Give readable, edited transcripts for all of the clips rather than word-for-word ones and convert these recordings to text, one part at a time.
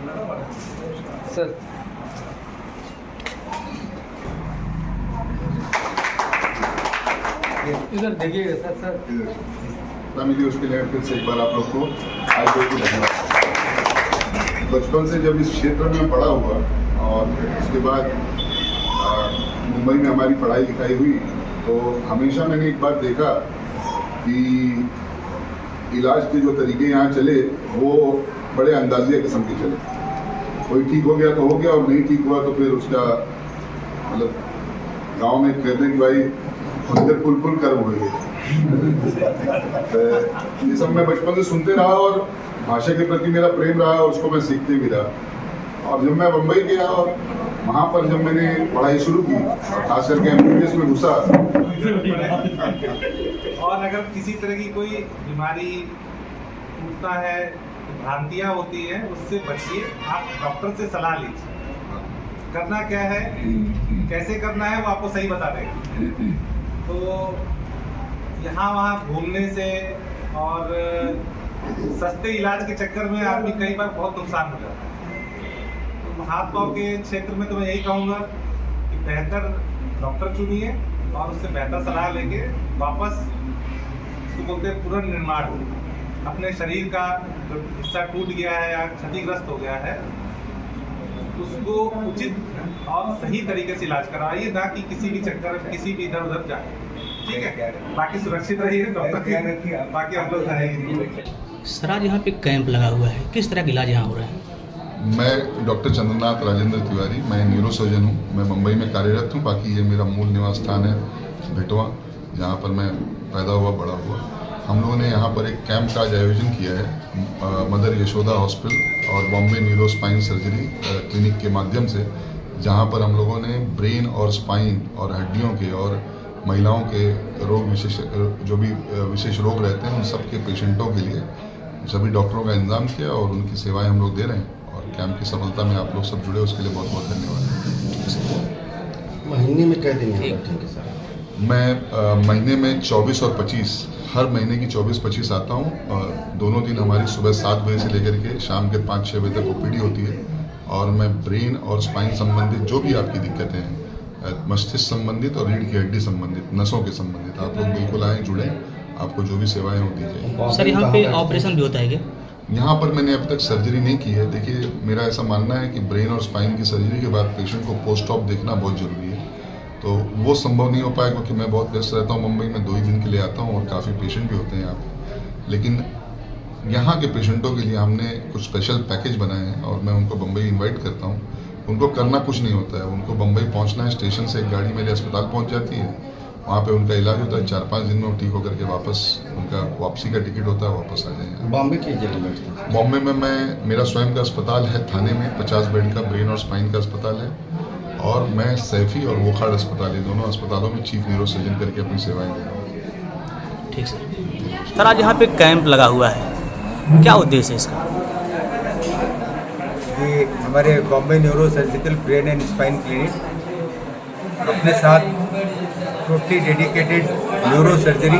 Sir इधर देखिएगा sir. Sir मिली उसके लिए फिर से एक बार आप लोग को आज बहुत धन्यवाद। बचपन से जब इस क्षेत्र में पढ़ा हुआ और उसके बाद मुंबई में हमारी पढ़ाई लिखाई हुई, तो हमेशा मैंने एक बात देखा कि इलाज के जो तरीके यहाँ चले वो बड़े अंदाजिया किस्म के चले। कोई ठीक हो गया तो हो गया, और नहीं ठीक हुआ तो फिर उसका मतलब गांव में कहते हैं कि भाई उनके पुल कर हो गए। ये सब मैं बचपन से सुनते रहा और भाषा के प्रति मेरा प्रेम रहा और उसको मैं सीखते भी रहा। और जब मैं मुंबई गया और वहाँ पर जब मैंने पढ़ाई शुरू की और खास करके MBBS में घुसा, और अगर किसी तरह की कोई बीमारी टूटता है, भ्रांतियाँ होती हैं, उससे बचिए। आप डॉक्टर से सलाह लीजिए। करना क्या है, कैसे करना है, वो आपको सही बता देगा। तो यहाँ वहाँ घूमने से और सस्ते इलाज के चक्कर में आदमी कई बार बहुत नुकसान हो जाता है। तो हाथ पाँव के क्षेत्र में तो मैं यही कहूँगा कि बेहतर डॉक्टर चुनिए और उससे बेहतर सलाह लेके वापस उसको बोलते हैं पुनर्निर्माण हो। अपने शरीर का जो हिस्सा टूट गया है या क्षतिग्रस्त हो गया है, उसको उचित और सही तरीके से इलाज कराइए, ना कि किसी भी चक्कर में किसी भी इधर उधर जाए। ठीक है, बाकी सुरक्षित रहिए, डॉक्टर बाकी हम लोग रहेंगे। सर आज यहाँ पे कैंप लगा हुआ है, किस तरह के इलाज यहाँ हो रहे हैं? मैं डॉक्टर चंद्रनाथ राजेंद्र तिवारी, मैं न्यूरोसर्जन हूँ। मैं मुंबई में कार्यरत हूँ। बाकी ये मेरा मूल निवास स्थान है भेटवा, जहाँ पर मैं पैदा हुआ बड़ा हुआ। हम लोगों ने यहाँ पर एक कैंप का आज आयोजन किया है मदर यशोदा हॉस्पिटल और Bombay neuro spine surgery clinic के माध्यम से, जहाँ पर हम लोगों ने ब्रेन और स्पाइन और हड्डियों के और महिलाओं के रोग विशेष जो भी विशेष रोग रहते हैं उन सब के पेशेंटों के लिए सभी डॉक्टरों का इंतजाम किया और उनकी सेवाएं हम लोग दे रहे हैं। और कैंप की सफलता में आप लोग सब जुड़े, उसके लिए बहुत बहुत धन्यवाद। महीने में क्या दिन बैठेंगे सर? मैं महीने में 24 और 25, हर महीने की 24-25 आता हूँ। दोनों दिन हमारी सुबह 7 बजे से लेकर के शाम के 5-6 बजे तक OPD होती है। और मैं ब्रेन और स्पाइन संबंधित जो भी आपकी दिक्कतें हैं, मस्तिष्क संबंधित और रीढ़ की हड्डी संबंधित, नसों के संबंधित, आप लोग बिल्कुल आएँ, जुड़ें, आपको जो भी सेवाएं हो दी जाए। सर यहाँ पे ऑपरेशन भी होता है क्या? यहाँ पर मैंने अब तक सर्जरी नहीं की है। देखिए, मेरा ऐसा मानना है कि ब्रेन और स्पाइन की सर्जरी के बाद पेशेंट को पोस्ट ऑप देखना बहुत ज़रूरी है। तो वो संभव नहीं हो पाया क्योंकि मैं बहुत व्यस्त रहता हूँ मुंबई में, 2 ही दिन के लिए आता हूँ और काफ़ी पेशेंट भी होते हैं यहाँ पे। लेकिन यहाँ के पेशेंटों के लिए हमने कुछ स्पेशल पैकेज बनाए हैं और मैं उनको बम्बई इनवाइट करता हूँ। उनको करना कुछ नहीं होता है, उनको बम्बई पहुँचना है, स्टेशन से एक गाड़ी मेरे अस्पताल पहुँच जाती है, वहाँ पे उनका इलाज होता है, 4-5 दिन में वो ठीक होकर के वापस उनका वापसी का टिकट होता है, वापस आ जाएंगे। बॉम्बे की जगह बैठते हैं? बॉम्बे में मेरा स्वयं का अस्पताल है थाने में, 50 बेड का ब्रेन और स्पाइन का अस्पताल है। और मैं सैफी और वोखाड़ अस्पताल, ये दोनों अस्पतालों में चीफ न्यूरो सर्जन करके अपनी सेवाएं दे रहा हूँ। ठीक सर। सर आज यहाँ पे कैंप लगा हुआ है, क्या उद्देश्य है इसका? ये हमारे Bombay neuro surgical brain and spine clinic अपने साथ totally dedicated neuro surgery,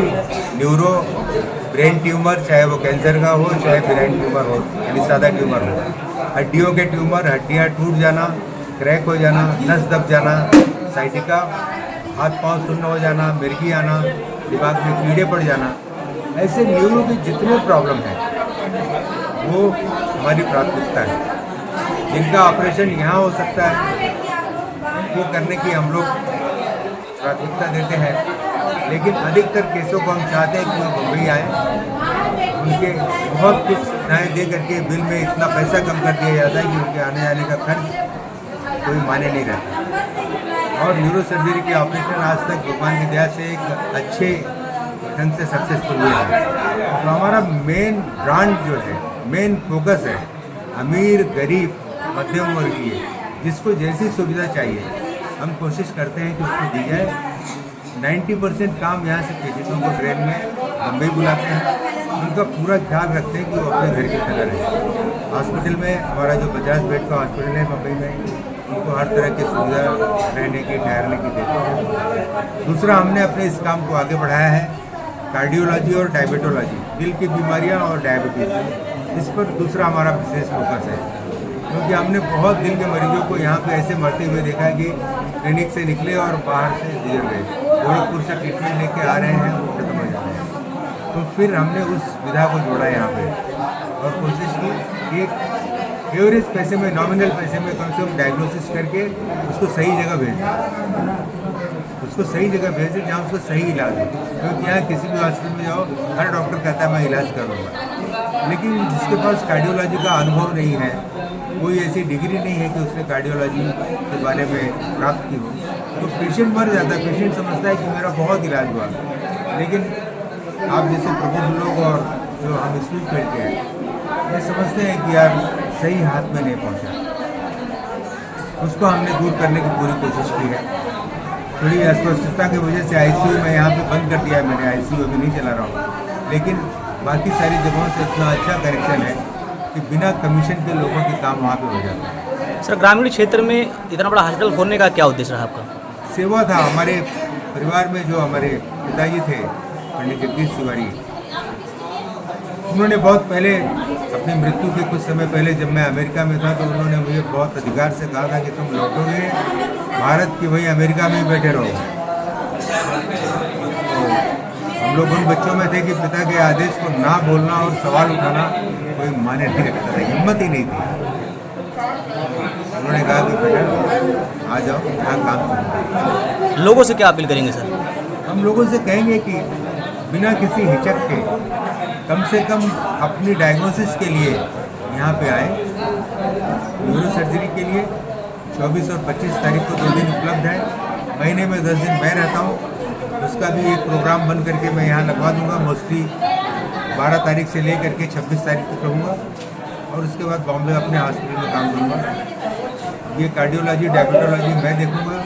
neuro brain tumour, चाहे वो कैंसर का हो चाहे ब्रेन ट्यूमर हो यानी सादा ट्यूमर हो, हड्डियों के ट्यूमर, हड्डियाँ टूट जाना, क्रैक हो जाना, नस दब जाना, साइटिका, हाथ पांव सुन्न हो जाना, मिर्गी आना, दिमाग में कीड़े पड़ जाना, ऐसे न्यूरो के जितने प्रॉब्लम हैं वो हमारी प्राथमिकता है। जिनका ऑपरेशन यहाँ हो सकता है वो करने की हम लोग प्राथमिकता देते हैं, लेकिन अधिकतर केसों को हम चाहते हैं कि वो मुंबई आए। उनके बहुत कुछ सुविधाएँ दे करके बिल में इतना पैसा कम कर दिया जाता है कि उनके आने जाने का खर्च कोई माने नहीं रहता। और न्यूरो सर्जरी के ऑपरेशन आज तक भगवान की दया से एक अच्छे ढंग से सक्सेसफुल हुआ है। तो हमारा मेन ब्रांड जो है, मेन फोकस है अमीर, गरीब, मध्यम वर्गीय, जिसको जैसी सुविधा चाहिए हम कोशिश करते हैं कि उसको दी जाए। 90% काम यहाँ से पेशेंटों को ट्रेन में मुंबई बुलाते हैं, उनका पूरा ख्याल रखते हैं कि वो अपने घर की तरह रहे। हॉस्पिटल में हमारा जो 50 बेड का हॉस्पिटल है मुंबई में, उनको हर तरह की सुविधा रहने की, ठहरने की देते हैं। दूसरा, हमने अपने इस काम को आगे बढ़ाया है कार्डियोलॉजी और डायबिटोलॉजी, दिल की बीमारियाँ और डायबिटीज़, इस पर दूसरा हमारा विशेष फोकस है। क्योंकि हमने बहुत दिल के मरीजों को यहाँ पे ऐसे मरते हुए देखा है कि क्लिनिक से निकले और बाहर से गुजर गए, गोरखपुर से ट्रीटमेंट लेके आ रहे हैं, वो खत्म हो जाते हैं। तो फिर हमने उस विधा को जोड़ा यहाँ पे और कोशिश की कि एवरेज पैसे में, नॉमिनल पैसे में कम से कम डायग्नोसिस करके उसको सही जगह भेजें, उसको सही जगह भेजें जहाँ उसको सही इलाज हो। क्योंकि यहाँ किसी भी हॉस्पिटल में जाओ, हर डॉक्टर कहता है मैं इलाज करूँगा, लेकिन जिसके पास कार्डियोलॉजी का अनुभव नहीं है, कोई ऐसी डिग्री नहीं है कि उसने कार्डियोलॉजी के बारे में प्राप्त की हो, तो पेशेंट मर जाता है। पेशेंट समझता है कि मेरा बहुत इलाज हुआ, लेकिन आप जैसे प्रबुद्ध लोग और जो हम स्कूल खेलते हैं, ये समझते हैं कि यार सही हाथ में नहीं पहुंचा। उसको हमने दूर करने की पूरी कोशिश की है। थोड़ी अस्वस्थता की वजह से आईसीयू में यहाँ पे बंद कर दिया है मैंने, आईसीयू अभी नहीं चला रहा हूँ, लेकिन बाकी सारी जगहों से इतना अच्छा कनेक्शन है कि बिना कमीशन के लोगों के काम वहाँ पे हो जाता है। सर, ग्रामीण क्षेत्र में इतना बड़ा हॉस्पिटल खोलने का क्या उद्देश्य रहा आपका? सेवा था। हमारे परिवार में जो हमारे पिताजी थे, पंडित जगदीश तिवारी, उन्होंने बहुत पहले अपनी मृत्यु के कुछ समय पहले, जब मैं अमेरिका में था, तो उन्होंने मुझे बहुत अधिकार से कहा था कि तुम लौटोगे भारत की वही अमेरिका में ही बैठे रहो। तो हम लोग उन बच्चों में थे कि पिता के आदेश को ना बोलना और सवाल उठाना कोई माने नहीं रखता था, हिम्मत ही नहीं थी। उन्होंने कहा कि बेटा आ जाओ, यहाँ काम करो। लोगों से क्या अपील करेंगे सर? हम लोगों से कहेंगे कि बिना किसी हिचक के कम से कम अपनी डायग्नोसिस के लिए यहाँ पे आए। न्यूरो सर्जरी के लिए 24 और 25 तारीख को 2 दिन उपलब्ध है। महीने में 10 दिन मैं रहता हूँ, उसका भी एक प्रोग्राम बन करके मैं यहाँ लगवा दूँगा। मोस्टली 12 तारीख से ले करके 26 तारीख तक रहूँगा और उसके बाद बॉम्बे अपने हॉस्पिटल में काम करूँगा। ये कार्डियोलॉजी, डायबिटोलॉजी मैं देखूँगा,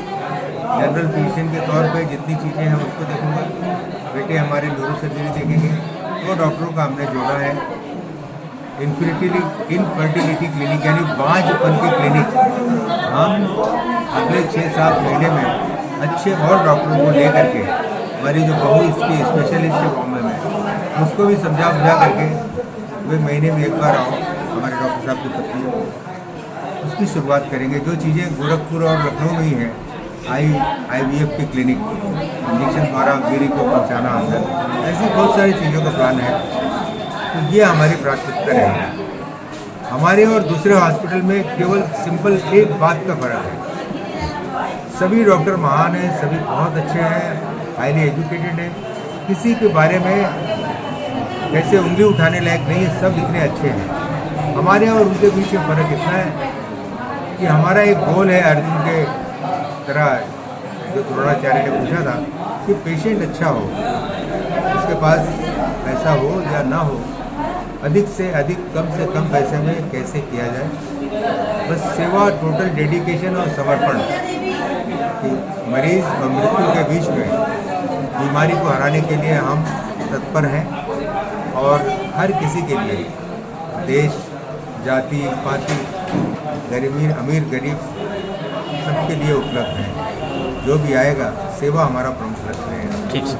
जनरल फिजिशियन के तौर पे जितनी चीज़ें हैं उसको देखूँगा। बेटे हमारे न्यूरो सर्जरी देखेंगे। 2 डॉक्टरों का हमने जोड़ा है। इनफर्टिलिटी क्लिनिक यानी बांझपन की क्लिनिक हम अगले 6-7 महीने में अच्छे और डॉक्टरों को ले करके, हमारी जो बहू इसकी स्पेशलिस्ट है बॉम्बे में, उसको भी समझा बुझा करके वे महीने में एक बार आओ, हमारे डॉक्टर साहब की पत्नी, उसकी शुरुआत करेंगे। जो चीज़ें गोरखपुर और लखनऊ में ही हैं, IVF की क्लिनिक, इंजेक्शन द्वारा वीर्य को पहुँचाना अंदर, ऐसी बहुत सारी चीज़ों का प्लान है। तो ये हमारी प्राथमिकता रहेगी। हमारे और दूसरे हॉस्पिटल में केवल सिंपल एक बात का फर्क है, सभी डॉक्टर महान हैं, सभी बहुत अच्छे हैं, हाईली एजुकेटेड हैं, किसी के बारे में कैसे उंगली उठाने लायक नहीं है, सब इतने अच्छे हैं। हमारे और उनके बीच में फ़र्क इतना है कि हमारा एक गोल है, अर्जुन के तरह जो द्रोणाचार्य ने पूछा था कि पेशेंट अच्छा हो, उसके पास पैसा हो या ना हो, अधिक से अधिक कम से कम पैसे में कैसे किया जाए। बस सेवा, टोटल डेडिकेशन और समर्पण कि मरीज और मृत्यु के बीच में बीमारी को हराने के लिए हम तत्पर हैं और हर किसी के लिए, देश, जाति, पाति, गरीब अमीर, गरीब सबके लिए उपलब्ध है। जो भी आएगा, सेवा हमारा प्रमुख लक्ष्य रहेगा। ठीक है।